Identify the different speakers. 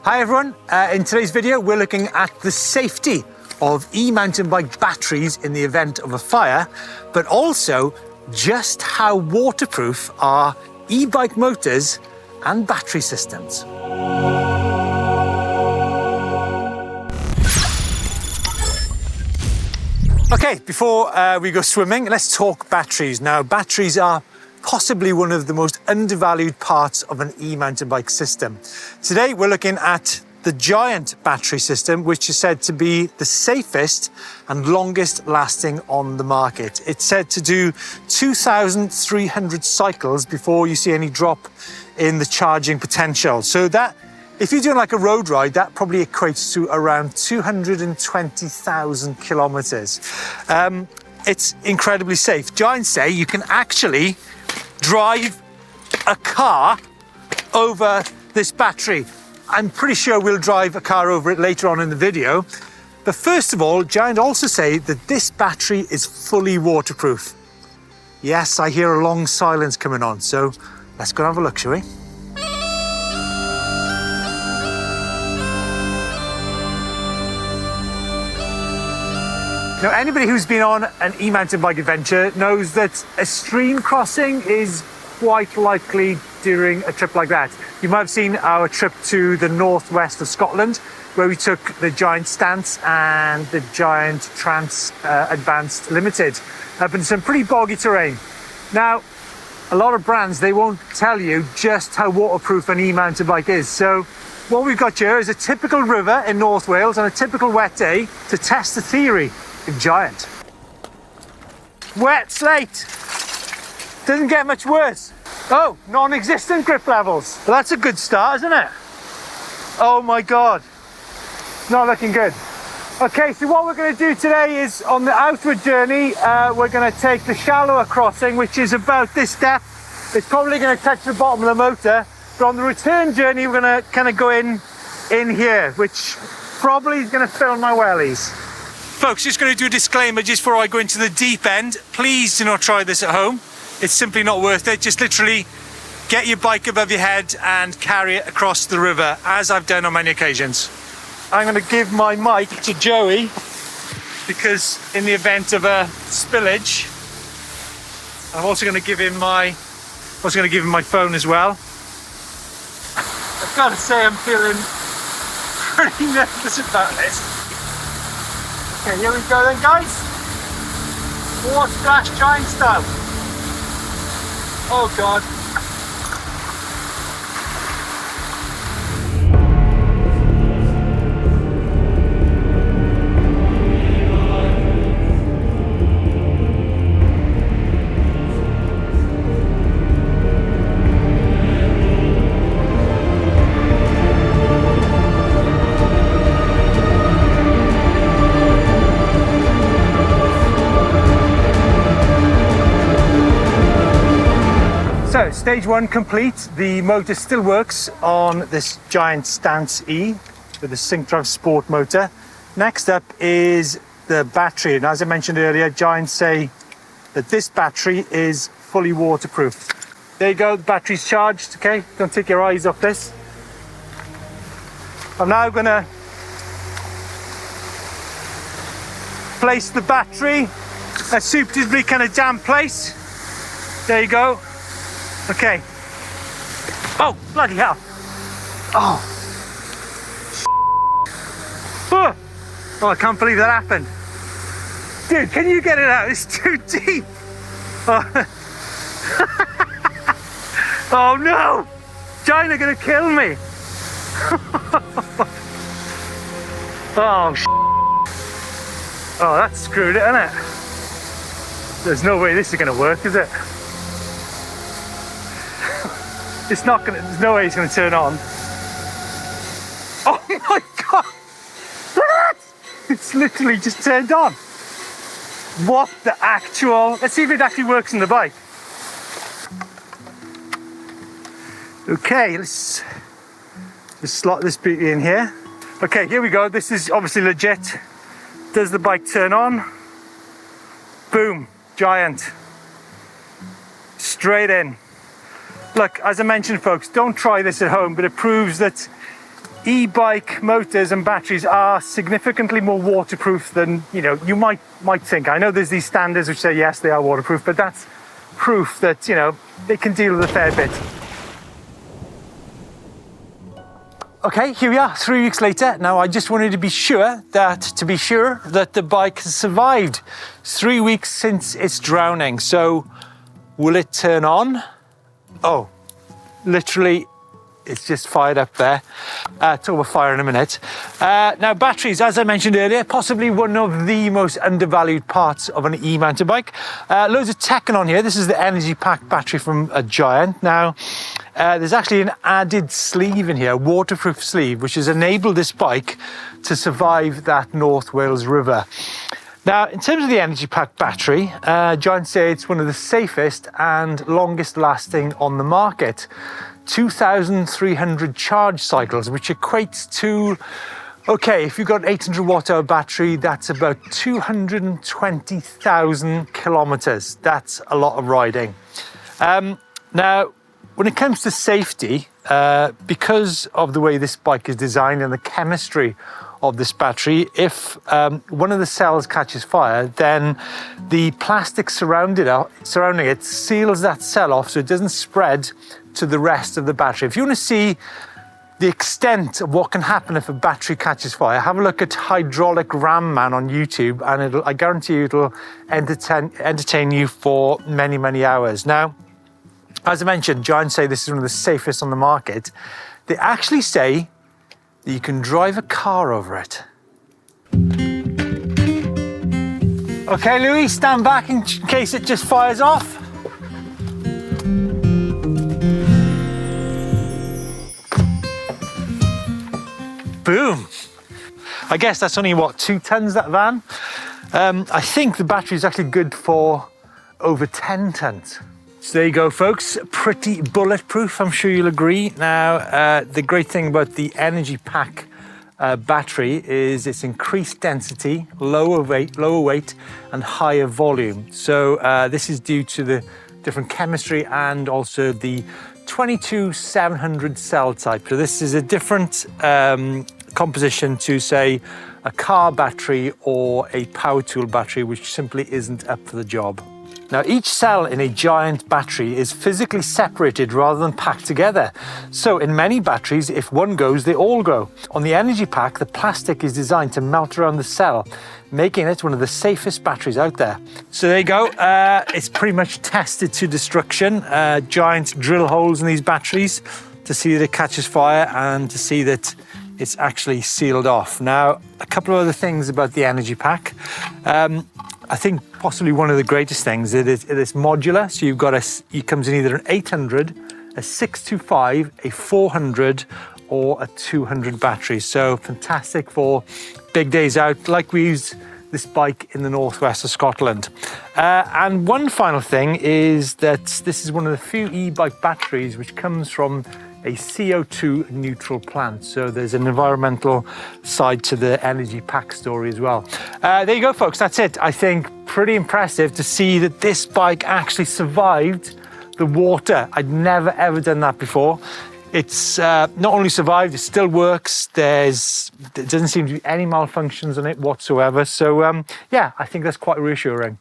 Speaker 1: Hi everyone, in today's video we're looking at the safety of e-mountain bike batteries in the event of a fire, but also just how waterproof are e-bike motors and battery systems. Okay, before we go swimming, let's talk batteries. Now, batteries are possibly one of the most undervalued parts of an e-mountain bike system. Today, we're looking at the Giant battery system, which is said to be the safest and longest lasting on the market. It's said to do 2,300 cycles before you see any drop in the charging potential. So that, if you're doing like a road ride, that probably equates to around 220,000 kilometers. It's incredibly safe. Giants say you can actually drive a car over this battery. I'm pretty sure we'll drive a car over it later on in the video. But first of all, Giant also say that this battery is fully waterproof. Yes, I hear a long silence coming on, so let's go and have a look, shall we? Now, anybody who's been on an e-mountain bike adventure knows that a stream crossing is quite likely during a trip like that. You might have seen our trip to the northwest of Scotland, where we took the Giant Stance and the Giant Trans Advanced Limited up in some pretty boggy terrain. Now, a lot of brands, they won't tell you just how waterproof an e-mountain bike is. So what we've got here is a typical river in North Wales on a typical wet day to test the theory of Giant. Wet slate. Doesn't get much worse. Oh, non-existent grip levels. Well, that's a good start, isn't it? Oh my God. Not looking good. Okay, so what we're going to do today is on the outward journey, we're going to take the shallower crossing, which is about this depth. It's probably going to touch the bottom of the motor. But on the return journey, we're going to kind of go in here, which probably is going to fill my wellies. Folks, just going to do a disclaimer just before I go into the deep end. Please do not try this at home. It's simply not worth it. Just literally get your bike above your head and carry it across the river, as I've done on many occasions. I'm going to give my mic to Joey because in the event of a spillage, I'm also going to give him my phone as well. I've got to say I'm feeling pretty nervous about this. Okay, here we go then, guys. More splash Giant style. Oh God. So, stage one complete. The motor still works on this Giant Stance E with the Sync Drive Sport motor. Next up is the battery. And as I mentioned earlier, Giant say that this battery is fully waterproof. There you go, the battery's charged, okay? Don't take your eyes off this. I'm now gonna place the battery a suitably kind of damp place. There you go. Okay. Oh, bloody hell. Oh. Oh, I can't believe that happened. Dude, can you get it out? It's too deep. Oh, oh no. Giant are gonna kill me. Oh, oh, that screwed it, isn't it? There's no way this is gonna work, is it? It's not gonna, there's no way it's gonna turn on. Oh my God! It's literally just turned on. What the actual, let's see if it actually works in the bike. Okay, let's just slot this beauty in here. Okay, here we go. This is obviously legit. Does the bike turn on? Boom, Giant. Straight in. Look, as I mentioned, folks, don't try this at home, but it proves that e-bike motors and batteries are significantly more waterproof than, you know, you might think. I know there's these standards which say yes, they are waterproof, but that's proof that, you know, they can deal with a fair bit. Okay, here we are, 3 weeks later. Now, I just wanted to be sure that the bike has survived 3 weeks since its drowning. So, will it turn on? Oh, literally, it's just fired up there. Talk about fire in a minute. Now, batteries, as I mentioned earlier, possibly one of the most undervalued parts of an e-mountain bike. Loads of tech on here. This is the energy pack battery from a Giant. Now, there's actually an added sleeve in here, a waterproof sleeve, which has enabled this bike to survive that North Wales river. Now, in terms of the energy pack battery, Giant say it's one of the safest and longest lasting on the market. 2,300 charge cycles, which equates to, okay, if you've got an 800 watt hour battery, that's about 220,000 kilometers. That's a lot of riding. Now, when it comes to safety, because of the way this bike is designed and the chemistry of this battery, if one of the cells catches fire, then the plastic surrounding it seals that cell off so it doesn't spread to the rest of the battery. If you want to see the extent of what can happen if a battery catches fire, have a look at Hydraulic Ram Man on YouTube, and I guarantee you it'll entertain you for many, many hours. Now, as I mentioned, Giant say this is one of the safest on the market. They actually say that you can drive a car over it. Okay, Louis, stand back in case it just fires off. Boom. I guess that's only, what, 2 tons, that van? I think the battery is actually good for over 10 tons. So there you go, folks. Pretty bulletproof, I'm sure you'll agree. Now, the great thing about the energy pack battery is its increased density, lower weight, and higher volume. So this is due to the different chemistry and also the 22700 cell type. So this is a different composition to, say, a car battery or a power tool battery, which simply isn't up for the job. Now, each cell in a Giant battery is physically separated rather than packed together. So in many batteries, if one goes, they all go. On the energy pack, the plastic is designed to melt around the cell, making it one of the safest batteries out there. So there you go. It's pretty much tested to destruction. Giant drill holes in these batteries to see that it catches fire and to see that it's actually sealed off. Now, a couple of other things about the energy pack. I think possibly one of the greatest things is it is modular. So you've got it comes in either an 800, a 625, a 400, or a 200 battery. So fantastic for big days out, like we use this bike in the northwest of Scotland. And one final thing is that this is one of the few e-bike batteries which comes from a CO2 neutral plant. So there's an environmental side to the energy pack story as well. There you go, folks. That's it. I think pretty impressive to see that this bike actually survived the water. I'd never, ever done that before. It's not only survived, it still works. There doesn't seem to be any malfunctions on it whatsoever. So yeah, I think that's quite reassuring.